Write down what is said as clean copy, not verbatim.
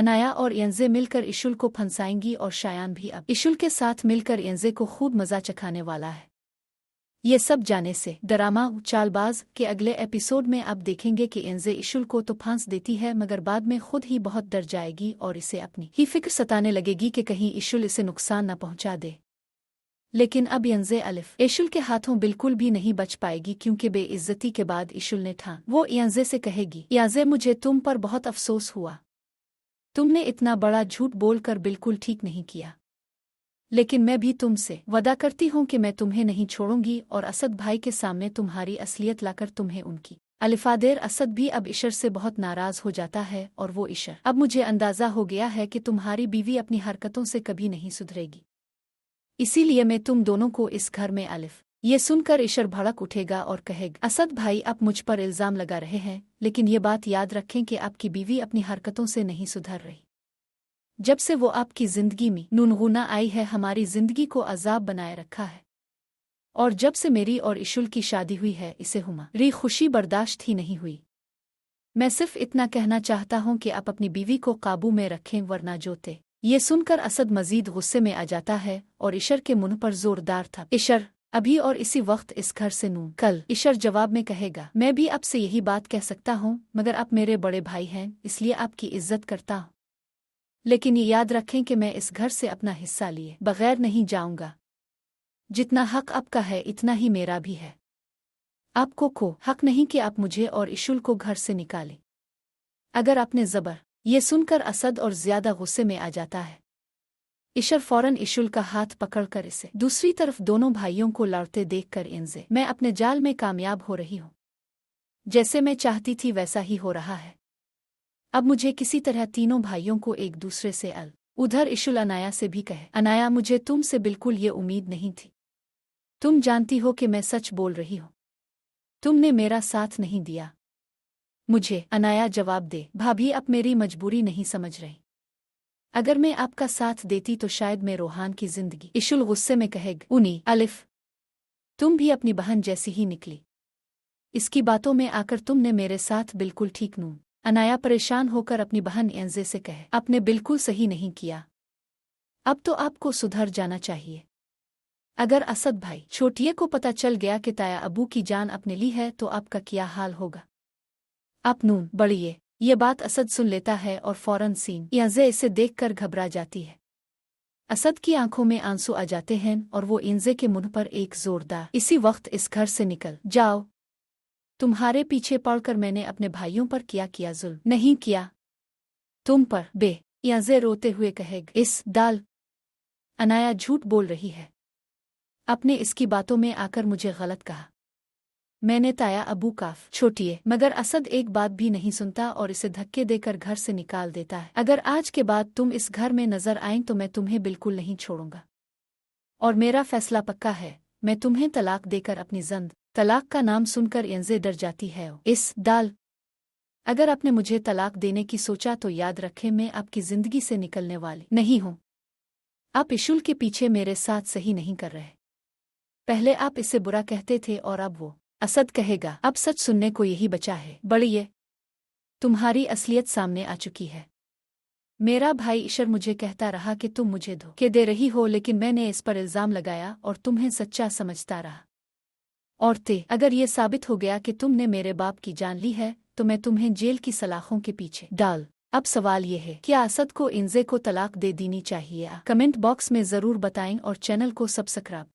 अनाया और यंजे मिलकर इशुल को फंसाएंगी और शायान भी अब इशुल के साथ मिलकर यंजे को खूब मजा चखाने वाला है। ये सब जाने से ड्रामा चालबाज के अगले एपिसोड में आप देखेंगे कि यंजे इशुल को तो फांस देती है, मगर बाद में खुद ही बहुत डर जाएगी और इसे अपनी ही फिक्र सताने लगेगी कि कहीं इशुल इसे नुकसान न पहुंचा दे। लेकिन अब यंजे अलिफ इशुल के हाथों बिल्कुल भी नहीं बच पाएगी, क्योंकि बेइज्जती के बाद इशुल ने ठान वो यंजे से कहेगी, यंजे मुझे तुम पर बहुत अफसोस हुआ, तुमने इतना बड़ा झूठ बोलकर बिल्कुल ठीक नहीं किया, लेकिन मैं भी तुमसे वादा करती हूँ कि मैं तुम्हें नहीं छोड़ूंगी और असद भाई के सामने तुम्हारी असलियत लाकर तुम्हें उनकी अलिफादेर। असद भी अब इशर से बहुत नाराज हो जाता है और वो इशर, अब मुझे अंदाजा हो गया है कि तुम्हारी बीवी अपनी हरकतों से कभी नहीं सुधरेगी, इसीलिए मैं तुम दोनों को इस घर में अलिफ। ये सुनकर इशर भड़क उठेगा और कहेगा, असद भाई आप मुझ पर इल्जाम लगा रहे हैं, लेकिन ये बात याद रखें कि आपकी बीवी अपनी हरकतों से नहीं सुधर रही। जब से वो आपकी जिंदगी में नूनगुना आई है, हमारी जिंदगी को अजाब बनाए रखा है, और जब से मेरी और इशुल की शादी हुई है, इसे हमारी खुशी बर्दाश्त ही नहीं हुई। मैं सिर्फ इतना कहना चाहता हूँ कि आप अपनी बीवी को काबू में रखें, वरना जोते। ये सुनकर असद मजीद गुस्से में आ जाता है और इशर के मुंह पर जोरदार था इशर अभी और इसी वक्त इस घर से नू कल। इशर जवाब में कहेगा, मैं भी आपसे यही बात कह सकता हूँ, मगर आप मेरे बड़े भाई हैं, इसलिए आपकी इज्जत करता हूँ, लेकिन ये याद रखें कि मैं इस घर से अपना हिस्सा लिए बगैर नहीं जाऊंगा। जितना हक आपका है इतना ही मेरा भी है। आपको को हक नहीं कि आप मुझे और इशुल को घर से निकालें अगर आपने जबर। ये सुनकर असद और ज्यादा गुस्से में आ जाता है। इशर फौरन इशुल का हाथ पकड़कर इसे दूसरी तरफ दोनों भाइयों को लड़ते देखकर यंजे, मैं अपने जाल में कामयाब हो रही हूँ, जैसे मैं चाहती थी वैसा ही हो रहा है। अब मुझे किसी तरह तीनों भाइयों को एक दूसरे से उधर इशुल अनाया से भी कहे, अनाया मुझे तुमसे बिल्कुल ये उम्मीद नहीं थी, तुम जानती हो कि मैं सच बोल रही हूँ, तुमने मेरा साथ नहीं दिया मुझे। अनाया जवाब दे, भाभी आप मेरी मजबूरी नहीं समझ रही, अगर मैं आपका साथ देती तो शायद मैं रोहान की जिंदगी। इशुल गुस्से में कहेगा, उनी अलिफ तुम भी अपनी बहन जैसी ही निकली, इसकी बातों में आकर तुमने मेरे साथ बिल्कुल ठीक नू। अनाया परेशान होकर अपनी बहन यंजे से कहे, आपने बिल्कुल सही नहीं किया, अब तो आपको सुधर जाना चाहिए। अगर असद भाई छोटिये को पता चल गया कि ताया अबू की जान अपने ली है तो आपका क्या हाल होगा। आप नून बढ़िए। ये बात असद सुन लेता है और फौरन सीन यंजे इसे देखकर घबरा जाती है। असद की आंखों में आंसू आ जाते हैं और वो यंजे के मुंह पर एक जोरदार, इसी वक्त इस घर से निकल जाओ, तुम्हारे पीछे पड़कर मैंने अपने भाइयों पर किया जुल्म नहीं किया, तुम पर बे। यंजे रोते हुए कहेगा, इस दाल अनाया झूठ बोल रही है, आपने इसकी बातों में आकर मुझे गलत कहा, मैंने ताया अबू काफ छोटिए। मगर असद एक बात भी नहीं सुनता और इसे धक्के देकर घर से निकाल देता है। अगर आज के बाद तुम इस घर में नजर आएं तो मैं तुम्हें बिल्कुल नहीं छोड़ूंगा, और मेरा फैसला पक्का है, मैं तुम्हें तलाक देकर अपनी जिंद। तलाक का नाम सुनकर यंजे डर जाती है। इस दाल अगर आपने मुझे तलाक देने की सोचा तो याद रखें मैं आपकी जिंदगी से निकलने वाली नहीं हूँ। आप इशुल के पीछे मेरे साथ सही नहीं कर रहे, पहले आप इसे बुरा कहते थे और अब वो। असद कहेगा, अब सच सुनने को यही बचा है, बढ़िए तुम्हारी असलियत सामने आ चुकी है। मेरा भाई इशर मुझे कहता रहा कि तुम मुझे धोखे दे रही हो, लेकिन मैंने इस पर इल्जाम लगाया और तुम्हें सच्चा समझता रहा। औरतें, अगर ये साबित हो गया कि तुमने मेरे बाप की जान ली है तो मैं तुम्हें जेल की सलाखों के पीछे डाल। अब सवाल ये है, क्या असद को यंजे को तलाक दे देनी चाहिए? कमेंट बॉक्स में जरूर बताएं और चैनल को सब्सक्राइब